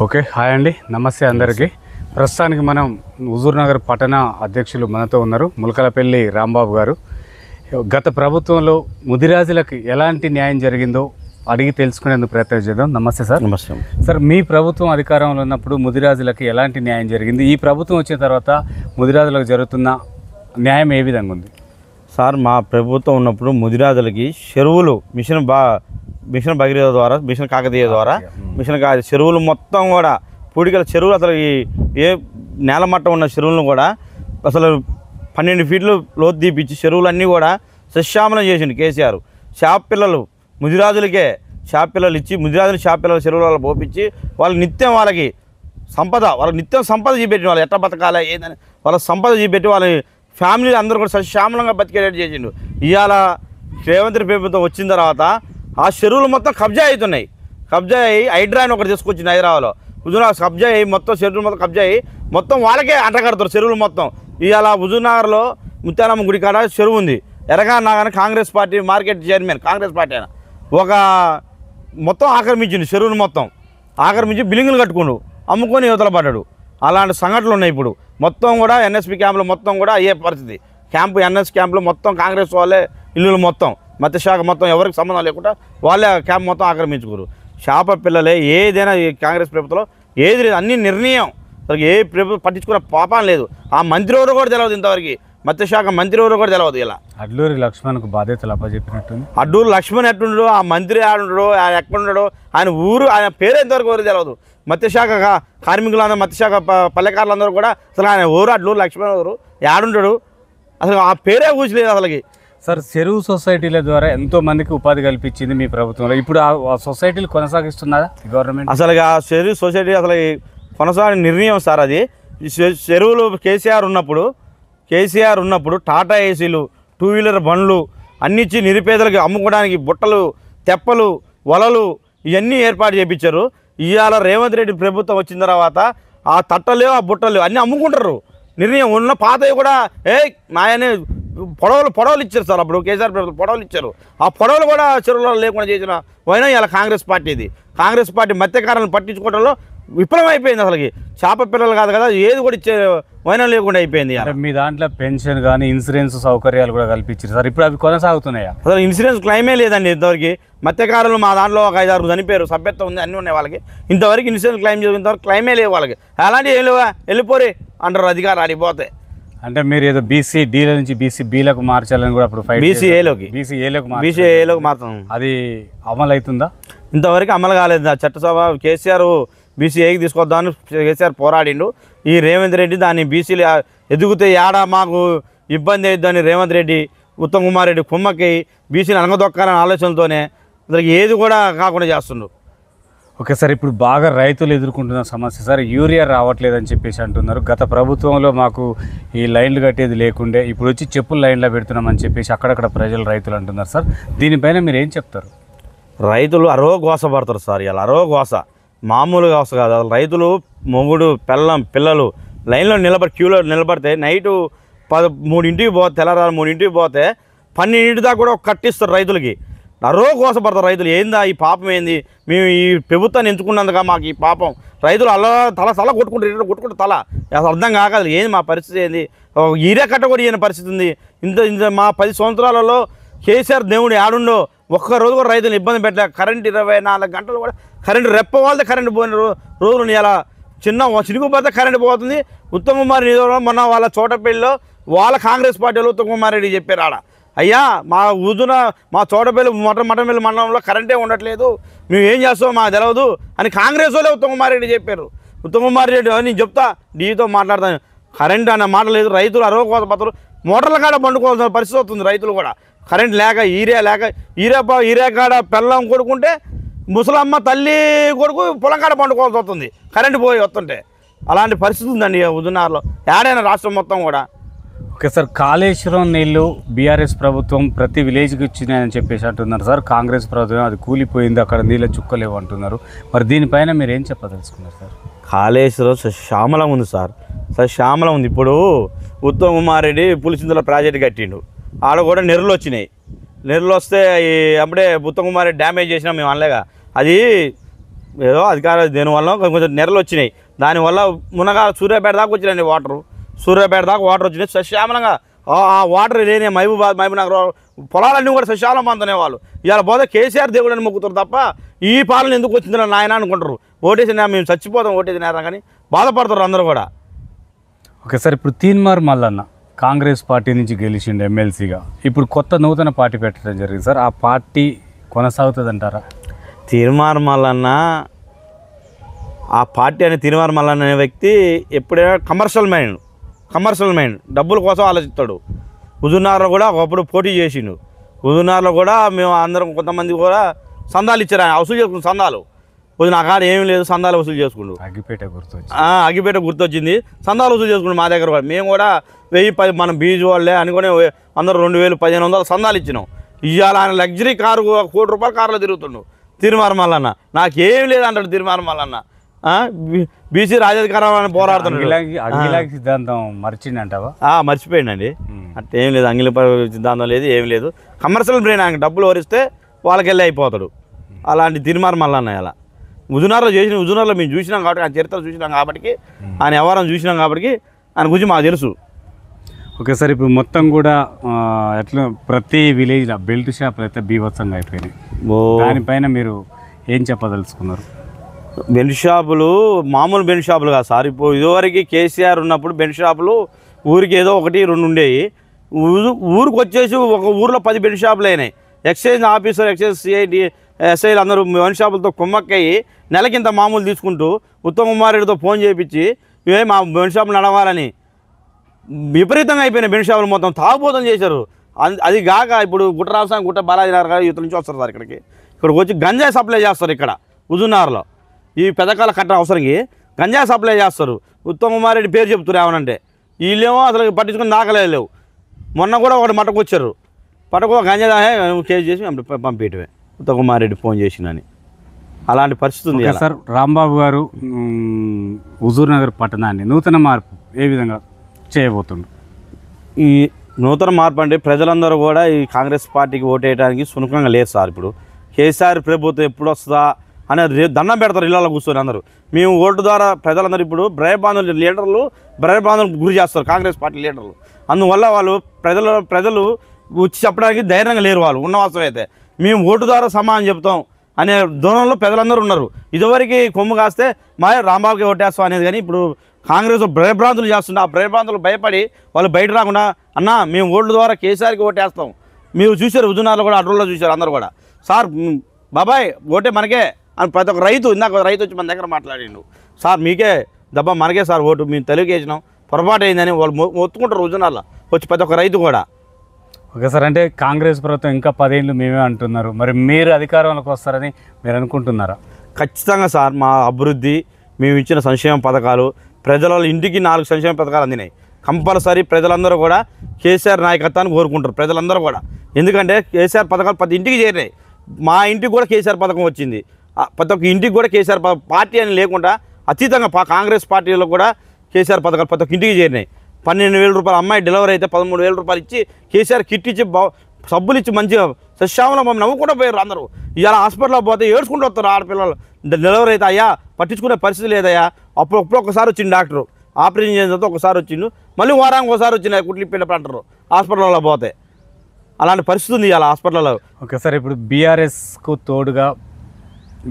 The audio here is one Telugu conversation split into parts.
ఓకే, హాయ్ అండి, నమస్తే అందరికీ. ప్రస్తుతానికి మనం హుజూర్నగర్ పట్టణ అధ్యక్షులు మనతో ఉన్నారు, ములకలపల్లి రాంబాబు గారు. గత ప్రభుత్వంలో ముదిరాజులకు ఎలాంటి న్యాయం జరిగిందో అడిగి తెలుసుకునేందుకు ప్రయత్నం చేద్దాం. నమస్తే సార్. నమస్తే సార్, మీ ప్రభుత్వం అధికారంలో ఉన్నప్పుడు ముదిరాజులకు ఎలాంటి న్యాయం జరిగింది? ఈ ప్రభుత్వం వచ్చిన తర్వాత ముదిరాజులకు జరుగుతున్న న్యాయం ఏ విధంగా ఉంది? సార్, మా ప్రభుత్వం ఉన్నప్పుడు ముదిరాజులకి చెరువులు మిషన్ భగీరథ ద్వారా, మిషన్ కాకతీయ ద్వారా, చెరువులు మొత్తం కూడా పూడికల చెరువులు అసలు ఏ నేలమట్టం ఉన్న చెరువులను కూడా అసలు 12 ఫీట్లు లోతు తీపిచ్చి చెరువులన్నీ కూడా సశ్యామలం చేసిండు కేసీఆర్. షాప్ పిల్లలు ముదిరాజులకే షాప్ పిల్లలు ఇచ్చి, ముదిరాజులు షాప్ పిల్లలు చెరువుల పోపించి వాళ్ళకి నిత్యం వాళ్ళకి సంపద చూపెట్టి వాళ్ళు ఎట్లా బతకాలి ఏదని వాళ్ళ సంపద చూపెట్టి వాళ్ళ ఫ్యామిలీ అందరూ కూడా సశ్యామలంగా బతికేటట్టు చేసిండు. ఇవాళ రేవంత్ రెడ్డి ప్రభుత్వం వచ్చిన తర్వాత ఆ చెరువులు మొత్తం కబ్జా అవుతున్నాయి. కబ్జా అయ్యి హైడ్రా అని ఒకటి తీసుకొచ్చింది హైదరాబాద్లో. హుజూర్నగర్ కబ్జా అయ్యి మొత్తం చెరువులు మొత్తం కబ్జా అయ్యి మొత్తం వాళ్ళకే అంటగడతారు చెరువులు మొత్తం. ఇవాళ హుజూర్నగర్లో ముత్యాలమ్మ గుడి కాడ చెరువు ఉంది. ఎరగా నాగానే Congress party market chairman Congress party అయినా ఒక మొత్తం ఆక్రమించిండు చెరువును మొత్తం ఆక్రమించి బిల్డింగులు కట్టుకుండు అమ్ముకొని యువతల పడ్డాడు. అలాంటి సంఘటనలు ఉన్నాయి. ఇప్పుడు మొత్తం కూడా ఎన్ఎస్పి క్యాంపులో మొత్తం కూడా అయ్యే పరిస్థితి. ఎన్ఎస్ క్యాంపులో మొత్తం కాంగ్రెస్ వాళ్ళే ఇల్లులు మొత్తం మత్స్యశాఖ మొత్తం ఎవరికి సంబంధం లేకుండా వాళ్ళే క్యాంప్ మొత్తం ఆక్రమించుకోరు. చేప పిల్లలే ఏదైనా కాంగ్రెస్ ప్రభుత్వంలో ఏది లేదు, అన్ని నిర్ణయం. అసలు ఏ ప్రభుత్వం పట్టించుకున్న పాపం లేదు. ఆ మంత్రి ఎవరు కూడా తెలియదు ఇంతవరకు, మత్స్యశాఖ మంత్రి ఎవరు కూడా తెలియదు. ఇలా అడ్లూరి లక్ష్మణ్కు బాధ్యతలు అప్పచెప్పినట్టుంది. అడ్డూరు లక్ష్మణ్ ఎట్టుండడు, ఆ మంత్రి ఆడుండడు, ఆయన ఎక్కడుండడు, ఆయన ఊరు ఆయన పేరు ఎంతవరకు ఎవరు తెలియదు. మత్స్యశాఖ కార్మికులందరూ మత్స్యశాఖ పల్లెకారులందరూ కూడా అసలు ఆయన ఊరు అడ్లూరు లక్ష్మణ్ ఊరు ఆడుంటాడు, అసలు ఆ పేరే కూర్చలేదు అసలుకి. సార్, చెరువు సొసైటీల ద్వారా ఎంతో మందికి ఉపాధి కల్పించింది మీ ప్రభుత్వంలో. ఇప్పుడు ఆ సొసైటీలు కొనసాగిస్తున్నదా గవర్నమెంట్? అసలు ఆ చెరువు సొసైటీ అసలు కొనసాగిన నిర్ణయం సార్ అది. చెరువులు కేసీఆర్ ఉన్నప్పుడు టాటా ఏసీలు, 2 వీలర్ బండ్లు అన్ని ఇచ్చి నిరుపేదలకు అమ్ముకోవడానికి బుట్టలు, తెప్పలు, వలలు ఇవన్నీ ఏర్పాటు చేయించారు. ఇవాళ రేవంత్ రెడ్డి ప్రభుత్వం వచ్చిన తర్వాత ఆ తట్టలు ఆ బుట్టలు అన్నీ అమ్ముకుంటారు. నిర్ణయం ఉన్న పాతవి కూడా నాయనే పొడవలు ఇచ్చారు సార్. అప్పుడు కేసీఆర్ ప్రభుత్వం పొడవలు ఇచ్చారు. ఆ పొడవలు కూడా చెరువులో లేకుండా చేసిన వైనా ఇలా కాంగ్రెస్ పార్టీ. ఇది కాంగ్రెస్ పార్టీ మత్స్యకారులను పట్టించుకోవడంలో విఫలం అయిపోయింది. అసలుకి చేప పిల్లలు కాదు కదా, ఏది కూడా ఇచ్చే వైనా లేకుండా అయిపోయింది. మీ దాంట్లో పెన్షన్ కానీ ఇన్సూరెన్స్ సౌకర్యాలు కూడా కల్పించారు సార్. ఇప్పుడు అవి కొనసాగుతున్నాయా? అసలు ఇన్సూరెన్స్ క్లైమే లేదండి ఇంతవరకు. మత్స్యకారులు మా దాంట్లో ఒక 5-6 చనిపోయారు, సభ్యత్వం ఉంది, అన్నీ ఉన్నాయి వాళ్ళకి. ఇంతవరకు ఇన్సూరెన్స్ క్లైమ్ చేసిన ఇంతవరకు క్లైమే లేవు వాళ్ళకి. అలాంటివి ఏం లేవా, వెళ్ళిపోరే అంటారు అధికారులు ఆడిపోతే. అంటే మీరు ఏదో బీసీ డీల నుంచి బీసీ బీలకు మార్చాలని కూడా అప్పుడు బీసీఏలోకి మాత్రం అది అమలు అవుతుందా? ఇంతవరకు అమలు కాలేదు. చట్టసభ కేసీఆర్ బీసీఏకి తీసుకొద్దామని కేసీఆర్ పోరాడిండు. ఈ రేవంత్ రెడ్డి దాన్ని బీసీలు ఎదుగుతే ఏడా మాకు ఇబ్బంది అవుతుందని రేవంత్ రెడ్డి, ఉత్తమ్ కుమార్ రెడ్డి కుమ్మకి బీసీలు అనగదొక్కాలనే ఆలోచనతోనే అసలు ఏది కూడా కాకుండా చేస్తుండ్రు. ఓకే సార్, ఇప్పుడు బాగా రైతులు ఎదుర్కొంటున్న సమస్య సార్, యూరియా రావట్లేదని చెప్పేసి అంటున్నారు. గత ప్రభుత్వంలో మాకు ఈ లైన్లు కట్టేది లేకుండే, ఇప్పుడు వచ్చి చెప్పులు లైన్లో పెడుతున్నామని చెప్పేసి అక్కడక్కడ రైతులు అంటున్నారు సార్. దీనిపైన మీరు ఏం చెప్తారు? రైతులు గోస పడతారు సార్. ఇలా గోస మామూలు గోస కాదు. రైతులు మొగుడు పిల్లలు లైన్లో క్యూలో నిలబడితే నైటు 3 పోతే, తెల్లవారు 3 పోతే 12 దాకా కూడా కట్టిస్తారు రైతులకి. గోసపడతారు రైతులు. ఏందా ఈ పాపం, ఏంది మేము ఈ ప్రభుత్వాన్ని ఎంచుకున్నందుక మాకు ఈ పాపం. రైతులు తల కొట్టుకుంటారు తల. అసలు అర్థం కాకదు ఏంది మా పరిస్థితి, ఏంది ఈరే కట్టకూడదు అయిన పరిస్థితి ఉంది. ఇంత మా 10 సంవత్సరాలలో కేసీఆర్ దేవుడు ఆడుండో ఒక్కరోజు కూడా రైతులు ఇబ్బంది పెట్టలే. కరెంట్ 24 గంటలు కూడా కరెంటు రెప్ప వాళ్ళదే కరెంటు పోయిన రోజులు. ఇలా చినుకు పడితే కరెంటు పోతుంది. ఉత్తమ్ కుమార్ రెడ్డి మొన్న వాళ్ళ చోటపల్లిలో వాళ్ళ కాంగ్రెస్ పార్టీలో ఉత్తమ్ కుమార్ రెడ్డి చెప్పారు, ఆడ అయ్యా మా చోటపల్లి మటంపల్లి మండలంలో కరెంటే ఉండట్లేదు, మేము ఏం చేస్తామో మాకు తెలియదు అని కాంగ్రెస్ వాళ్ళే ఉత్తమ్ కుమార్ రెడ్డి చెప్పారు. ఉత్తమ్ కుమార్ రెడ్డి నేను చెప్తా, డీతో మాట్లాడతాను, కరెంట్ అనే మాట లేదు. రైతులు అరవకోసపోతారు, మోటార్ల కాడ పండుకోవాల్సిన పరిస్థితి వస్తుంది. రైతులు కూడా కరెంట్ లేక ఈరియా కాడ పెళ్ళం కొడుకుంటే ముసలమ్మ తల్లి కొడుకు పొలం కాడ పండుకోవాల్సి వస్తుంది కరెంటు పోయి వస్తుంటే. అలాంటి పరిస్థితి ఉందండి హుజూర్నగర్లో, ఏడైనా రాష్ట్రం మొత్తం కూడా. ఓకే సార్, కాళేశ్వరం నీళ్ళు బీఆర్ఎస్ ప్రభుత్వం ప్రతి విలేజ్కి ఇచ్చినాయని చెప్పేసి అంటున్నారు సార్. కాంగ్రెస్ ప్రభుత్వం అది కూలిపోయింది, అక్కడ నీళ్ళ చుక్కలేవు అంటున్నారు. మరి దీనిపైన మీరు ఏం చెప్పదలుచుకున్నారు సార్? కాళేశ్వరం శ్యామలం ఉంది సార్, శ్యామలం ఉంది. ఇప్పుడు ఉత్తమ్ కుమార్ రెడ్డి పులిచింతల ప్రాజెక్టు కట్టిండు, ఆడ కూడా నెర్రలు వచ్చినాయి. నెర్రలు వస్తే అప్పుడే ఉత్తమ్ కుమార్ రెడ్డి డ్యామేజ్ చేసినా మేము అనలేగా. అది ఏదో అధికారులు దేనివల్ల కొంచెం నెరలు వచ్చినాయి, దానివల్ల మునగా సూర్యాపేట దాకా వచ్చినాయండి వాటరు, సూర్యాపేట దాకా వాటర్ వచ్చినాయి సశ్యామలంగా. ఆ వాటర్ లేని మహబూబ్నగర్ పొలాలన్నీ కూడా సశ్యామలం అందునే వాళ్ళు. ఇవాళ పోతే కేసీఆర్ దేవుడని మొక్కుతారు తప్ప ఈ పాలన ఎందుకు వచ్చిందో నాయన అనుకుంటారు. ఓటేసిన మేము చచ్చిపోతాం ఓటేసినారా కానీ బాధపడతారు అందరూ కూడా. ఓకే సార్, ఇప్పుడు తీన్మార్ మల్లన్న కాంగ్రెస్ పార్టీ నుంచి గెలిచిండు ఎమ్మెల్సీగా, ఇప్పుడు కొత్త నూతన పార్టీ పెట్టడం జరిగింది సార్, ఆ పార్టీ కొనసాగుతుంది అంటారా? తీన్మార్ మల్లన్న ఆ పార్టీ అనే తీన్మార్ మల్లన్న అనే వ్యక్తి ఎప్పుడైనా కమర్షియల్ మైండ్ డబ్బుల కోసం ఆలోచిస్తాడు. హుజూర్నగర్లో కూడా ఒకప్పుడు పోటీ చేసిండు. హుజూర్నగర్లో కూడా మేము అందరం కొంతమంది కూడా సందాలు ఇచ్చారు, ఆయన వసూలు చేసుకుని సందాలు. కొద్ది నా కాడ ఏమీ లేదు, సందాలు వసూలు చేసుకుండు. అగ్గిపేట గుర్తొచ్చింది, సందాలు వసూలు చేసుకుండు మా దగ్గర కూడా. మేము కూడా 1000-10 మనం బీజు వాళ్ళే అనుకుని అందరూ 2000-1500 సందాలు ఇచ్చినాం. ఇవాళ ఆయన లగ్జరీ కారు ₹1 కోటి కారులో తిరుగుతుండు తీన్మార్ మల్లన్న. నాకేం లేదు అంటాడు తీన్మార్ మల్లన్న. బీసీ రాజాధికారాన్ని పోరాడుతున్నాడు. సిద్ధాంతం మర్చిండంటావా? మర్చిపోయిందండి. అంటే ఏం లేదు, అంగిలి సిద్ధాంతం లేదు, ఏం లేదు. కమర్షియల్ బ్రెయిన్, ఆయన డబ్బులు వరిస్తే వాళ్ళకెళ్ళి అయిపోతాడు. అలాంటి తీన్మార్ మల్లన్న ఇలా హుజూర్నగర్లో మేము చూసినాం కాబట్టి, ఆయన చరిత్ర చూసినాం కాబట్టి, ఆయన వ్యవహారం చూసినాం కాబట్టి ఆయన గురించి మాకు తెలుసు. ఓకే సార్, ఇప్పుడు మొత్తం కూడా ఎట్లా ప్రతి విలేజ్లో బెల్ట్ షాపులు అయితే బీభత్సంగా అయిపోయినాయి, దానిపైన మీరు ఏం చెప్పదలుచుకున్నారు? బెల్ట్ షాపులు మామూలు బెల్ట్ షాపులు కాదు సార్. ఇప్పుడు ఇదివరకు కేసీఆర్ ఉన్నప్పుడు బెల్ట్ షాపులు ఊరికి ఏదో 1-2 ఉండేవి. ఊరికి వచ్చేసి ఒక ఊరిలో 10 బెల్ట్ షాపులు అయినాయి. ఎక్సైజ్ ఆఫీసర్, ఎక్సైజ్ సిఐడి ఎస్ఐలు అందరూ బెల్ట్ షాపులతో కుమ్మక్కయ్యి నెలకింత మామూలు తీసుకుంటూ ఉత్తమ్ కుమార్ రెడ్డితో ఫోన్ చేయించి ఇవే మా బెల్ట్ షాపులు నడవాలని విపరీతంగా అయిపోయినాయి. బెల్ట్ షాపులు మొత్తం తాగుబోతం చేశారు. అది కాక ఇప్పుడు గుట్ట రామస్వామి, గుట్ట బాలాజీ నగర్ యువత నుంచి వస్తారు సార్ ఇక్కడికి వచ్చి గంజాయి సప్లై చేస్తారు. ఇక్కడ హుజూర్నగర్లో ఈ పెదకాల కట్ట అవసరంకి గంజాయి సప్లై చేస్తారు. ఉత్తమ్ కుమార్ రెడ్డి పేరు చెప్తారు ఏమనంటే, వీళ్ళేమో అసలు పట్టించుకుని దాఖలేదు లేవు. మొన్న కూడా ఒకటి మటకొచ్చారు, పట్టుకో గంజాయి కేసు చేసి పంపించడమే ఉత్తమ్ కుమార్ రెడ్డి ఫోన్ చేసినని. అలాంటి పరిస్థితి ఉంది సార్. రాంబాబు గారు హుజూర్నగర్ పట్టణాన్ని నూతన మార్పు ఏ విధంగా చేయబోతుండ్రు? ఈ నూతన మార్పు అంటే ప్రజలందరూ కూడా ఈ కాంగ్రెస్ పార్టీకి ఓటేయడానికి సునకంగా లేరు సార్. ఇప్పుడు కేసీఆర్ ప్రభుత్వం ఎప్పుడు వస్తుందా అని దండం పెడతారు ఇళ్ళలో కూర్చొని అందరూ. మేము ఓటు ద్వారా ప్రజలందరూ ఇప్పుడు భయభ్రాంతులకు గురి చేస్తారు కాంగ్రెస్ పార్టీ లీడర్లు. అందువల్ల వాళ్ళు ప్రజలు వచ్చి చెప్పడానికి ధైర్యంగా లేరు. వాళ్ళు ఉన్న వాస్తవం అయితే మేము ఓటు ద్వారా సమానం చెప్తాం అనే ధోరణిలో ప్రజలందరూ ఉన్నారు. ఇదివరకు కొమ్ము కాస్తే మా రాంబాబుకి ఓటేస్తాం అనేది, కానీ ఇప్పుడు కాంగ్రెస్ భయభ్రాంతులు చేస్తుంటే ఆ భయభ్రాంతులు భయపడి వాళ్ళు బయట రాకుండా అన్న మేము ఓట్ల ద్వారా కేసీఆర్కి ఓటేస్తాం. మీరు చూశారు హుజూర్నగర్లో కూడా అడ్రోల్లో చూశారు అందరూ కూడా. సార్ బాబాయ్ ఓటే మనకే అని ప్రతి ఒక్క రైతు, ఇందాక రైతు వచ్చి మన దగ్గర మాట్లాడిండు, సార్ మీకే దబ్బా మనకే సార్ ఓటు, మేము తెలుగుకేసినాం పొరపాటు అయిందని వాళ్ళు ఒత్తుకుంటారు హుజూర్నగర్లో వచ్చి ప్రతి ఒక్క రైతు కూడా. ఓకే సార్, అంటే కాంగ్రెస్ ప్రభుత్వం ఇంకా 10 ఏళ్ళు మేమే అంటున్నారు, మరి మీరు అధికారంలోకి వస్తారని మీరు అనుకుంటున్నారా? ఖచ్చితంగా సార్, మా అభివృద్ధి మేము ఇచ్చిన సంక్షేమ పథకాలు ప్రజల ఇంటికి 4 సంక్షేమ పథకాలు అందినాయి. కంపల్సరీ ప్రజలందరూ కూడా కేసీఆర్ నాయకత్వాన్ని కోరుకుంటారు ప్రజలందరూ కూడా. ఎందుకంటే కేసీఆర్ పథకాలు ప్రతి ఇంటికి చేరినాయి. మా ఇంటికి కూడా కేసీఆర్ పథకం వచ్చింది. ప్రతి ఒక్క ఇంటికి కూడా కేసీఆర్ పార్టీ అని లేకుండా అతీతంగా కాంగ్రెస్ పార్టీలో కూడా కేసీఆర్ పథకాలు ప్రతి ఒక్క ఇంటికి చేరినాయి. 12,000 రూపాయలు అమ్మాయి డెలివరీ అయితే 13,000 రూపాయలు ఇచ్చి కేసీఆర్ కిట్ ఇచ్చి సబ్బులు ఇచ్చి మంచిగా సశ్యామలో మమ్మల్ని నవ్వుకుంటూ పోయారు అందరూ. ఇవాళ హాస్పిటల్లో పోతే ఏడ్చుకుంటూ వస్తారు ఆడపిల్లలు. డెలివరీ అయితే అయ్యా పట్టించుకునే పరిస్థితి లేదయ్యా. అప్పుడు ఒక్కసారి వచ్చింది డాక్టరు, ఆపరేషన్ చేసిన తర్వాత ఒకసారి వచ్చిండు, మళ్ళీ వారానికి ఒకసారి వచ్చినాయి కుట్లు పిల్లలు అంటారు హాస్పిటల్లో పోతే. అలాంటి పరిస్థితి ఉంది ఇవాళ హాస్పిటల్లో. ఓకే సార్, ఇప్పుడు బీఆర్ఎస్కు తోడుగా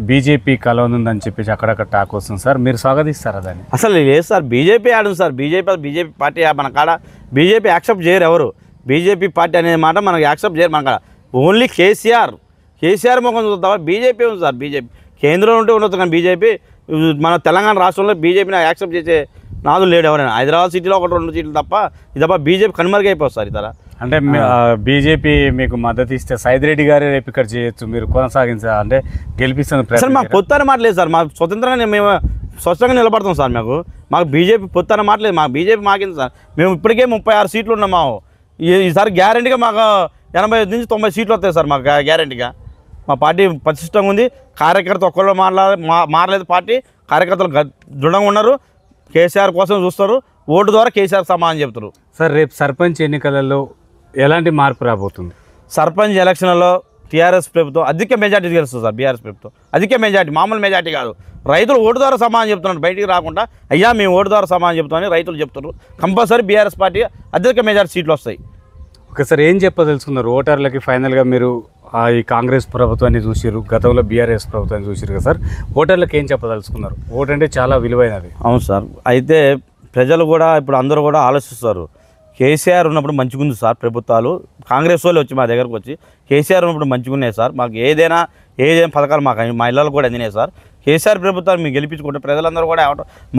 బీజేపీ కలవనుందని చెప్పేసి అక్కడక్కడ టాక్ వస్తుంది సార్, మీరు స్వాగతిస్తారా దాన్ని? అసలు లేదు సార్, బీజేపీ ఆడుంది సార్. బీజేపీ పార్టీ మన కాడ బీజేపీ యాక్సెప్ట్ చేయరు ఎవరు. బీజేపీ పార్టీ అనే మాట మనకు యాక్సెప్ట్ చేయరు మన కాడ. ఓన్లీ కేసీఆర్ ముఖం చూద్దామా, బీజేపీ ఉంది సార్. బీజేపీ కేంద్రంలో ఉంటే ఉండొచ్చు, కానీ బీజేపీ మన తెలంగాణ రాష్ట్రంలో బీజేపీని యాక్సెప్ట్ చేసే నాదులు లేడు ఎవరైనా. హైదరాబాద్ సిటీలో 1-2 సీట్లు తప్ప ఇది తప్ప బీజేపీ కనుమరుగైపోతుంది సార్. ఇతర అంటే బీజేపీ మీకు మద్దతు ఇస్తే సైదిరెడ్డి గారే రేపు ఇక్కడ చేయొచ్చు, మీరు కొనసాగించా అంటే గెలిపిస్తుంది సార్. మాకు పొత్తు అనే మాట లేదు సార్. మాకు స్వతంత్రంగా మేము స్వచ్ఛంగా నిలబడతాం సార్. మాకు బీజేపీ పొత్తు అనే మాట లేదు. మాకు బీజేపీ మాకింది సార్. మేము ఇప్పటికే 36 సీట్లు ఉన్నాం. ఈసారి గ్యారెంటీగా మాకు 85 నుంచి 90 సీట్లు వస్తాయి సార్. మాకు గ్యారెంటీగా మా పార్టీ పటిష్టంగా ఉంది. కార్యకర్త ఒక్కళ్ళు మారలేదు. పార్టీ కార్యకర్తలు దృఢంగా ఉన్నారు. కేసీఆర్ కోసం చూస్తారు. ఓటు ద్వారా కేసీఆర్ సమానం చెప్తారు సార్. రేపు సర్పంచ్ ఎన్నికలలో ఎలాంటి మార్పు రాబోతుంది? సర్పంచ్ ఎలక్షన్లలో టీఆర్ఎస్ ప్రభుత్వం అధిక మెజార్టీ గెలుస్తుంది సార్. బీఆర్ఎస్ ప్రభుత్వం అధిక మెజార్టీ, మామూలు మెజార్టీ కాదు. రైతులు ఓటు ద్వారా సమానం చెప్తున్నారు, బయటికి రాకుండా అయ్యా మేము ఓటు ద్వారా సమానం చెప్తామని రైతులు చెప్తున్నారు. కంపల్సరీ బీఆర్ఎస్ పార్టీ అధిక మెజార్టీ సీట్లు వస్తాయి. ఓకే సార్, ఏం చెప్పదలుచుకున్నారు ఓటర్లకి? ఫైనల్గా మీరు ఈ కాంగ్రెస్ ప్రభుత్వాన్ని చూసిరు, గతంలో బీఆర్ఎస్ ప్రభుత్వాన్ని చూసిరు కదా సార్, ఓటర్లకు ఏం చెప్పదలుచుకున్నారు? ఓటు అంటే చాలా విలువైనది. అవును సార్. అయితే ప్రజలు కూడా ఇప్పుడు అందరూ కూడా ఆలోచిస్తారు. కేసీఆర్ ఉన్నప్పుడు మంచిగుంది సార్ ప్రభుత్వాలు, కాంగ్రెస్ వాళ్ళు వచ్చి మా దగ్గరకు వచ్చి కేసీఆర్ ఉన్నప్పుడు మంచిగున్నాయి సార్, మాకు ఏదైనా పథకాలు మా ఇళ్ళలో కూడా అందినాయి సార్. కేసీఆర్ ప్రభుత్వాలు మేము గెలిపించుకుంటే ప్రజలందరూ కూడా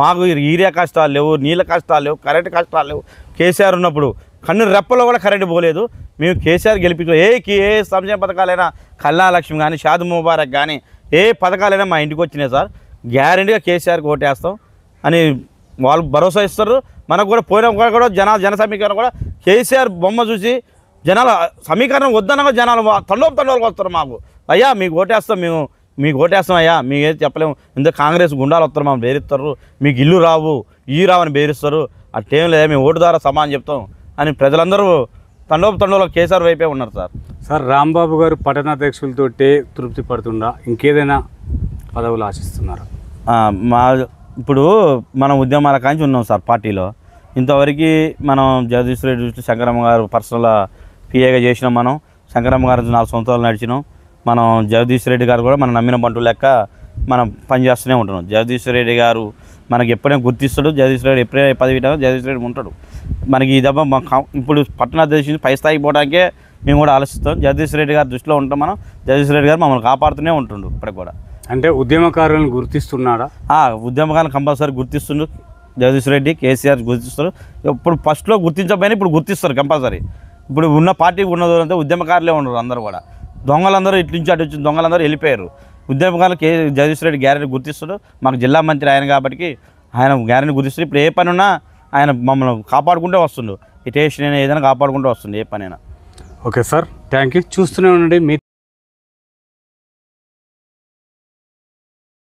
మాకు ఈరియా కష్టాలు లేవు, నీళ్ళ కష్టాలు లేవు, కరెంటు కష్టాలు లేవు. కేసీఆర్ ఉన్నప్పుడు కన్ను రెప్పలో కూడా కరెంటు పోలేదు. మేము కేసీఆర్ గెలిపించు ఏ సంక్షేమ పథకాలైనా, కళ్యాణ లక్ష్మి కానీ, షాద్ ముబారక్ కానీ ఏ పథకాలైనా మా ఇంటికి వచ్చినాయి సార్. గ్యారెంటీగా కేసీఆర్కి ఓటేస్తాం అని వాళ్ళు భరోసా ఇస్తారు. మనకు కూడా పోయిన కూడా జన సమీకరణ కూడా కేసీఆర్ బొమ్మ చూసి జనాల సమీకరణం వద్దనగా జనాలు తండోపు వస్తారు. మాకు అయ్యా మీకు ఓటేస్తాం, మీకు ఓటేస్తాం అయ్యా, మీకు ఏది చెప్పలేము, ఎందుకు కాంగ్రెస్ గుండాలు వస్తారు, మనం బేరిస్తారు, మీకు ఇల్లు రావు రావని బేరిస్తారు, అట్టేం లేదా, మేము ఓటు ద్వారా సమానం చెప్తాం అని ప్రజలందరూ తండోపు కేసీఆర్ వైపే ఉన్నారు సార్. సార్, రాంబాబు గారు పట్టణాధ్యక్షులతోటే తృప్తి పడుతుందా, ఇంకేదైనా పదవులు ఆశిస్తున్నారా? ఇప్పుడు మనం ఉద్యమాల కాంచి ఉన్నాం సార్ పార్టీలో. ఇంతవరకు మనం జగదీష్ రెడ్డి శంకరమ్మ గారు పర్సనల్ పిఏగా చేసినాం. మనం శంకరమ్మ గారు 4 సంవత్సరాలు నడిచినాం. మనం జగదీష్ రెడ్డి గారు కూడా మనం నమ్మిన బంటు లెక్క మనం పనిచేస్తూనే ఉంటున్నాం. జగదీష్ రెడ్డి గారు మనకి ఎప్పుడైనా గుర్తిస్తాడు. జగదీష్ రెడ్డి ఎప్పుడైనా పదవి జగదీష్ రెడ్డి ఉంటాడు. మనకి ఈ దెబ్బ ఇప్పుడు పట్టణాధ్యక్షుని పై స్థాయికి పోవడానికే మేము కూడా ఆలోచిస్తాం. జగదీష్ రెడ్డి గారు దృష్టిలో ఉంటాం మనం. జగదీష్ రెడ్డి గారు మమ్మల్ని కాపాడుతూనే ఉంటుండు ఇప్పటికి కూడా. అంటే ఉద్యమకారులను గుర్తిస్తున్నాడా? ఉద్యమకారులను కంపల్సరీ గుర్తిస్తుండ్రు. జగదీష్ రెడ్డి, కేసీఆర్ గుర్తిస్తారు. ఇప్పుడు ఫస్ట్లో గుర్తించకపోయినా ఇప్పుడు గుర్తిస్తారు కంపల్సరీ. ఇప్పుడు ఉన్న పార్టీకి ఉన్నదంతా ఉద్యమకారులే ఉండరు. అందరూ కూడా దొంగలందరూ ఇటు నుంచి అటు వచ్చి దొంగలందరూ వెళ్ళిపోయారు. ఉద్యమకారులు జగదీష్ రెడ్డి గ్యారెంటీ గుర్తిస్తాడు. మాకు జిల్లా మంత్రి ఆయన కాబట్టి ఆయన గ్యారెంటీ గుర్తిస్తాడు. ఇప్పుడు ఏ పని ఉన్నా ఆయన మమ్మల్ని కాపాడుకుంటూ వస్తుండు. ఈ టేషన్ ఏదైనా కాపాడుకుంటూ వస్తుంది ఏ పనైనా. Okay sir, thank you. చూస్తూనే ఉండండి మీ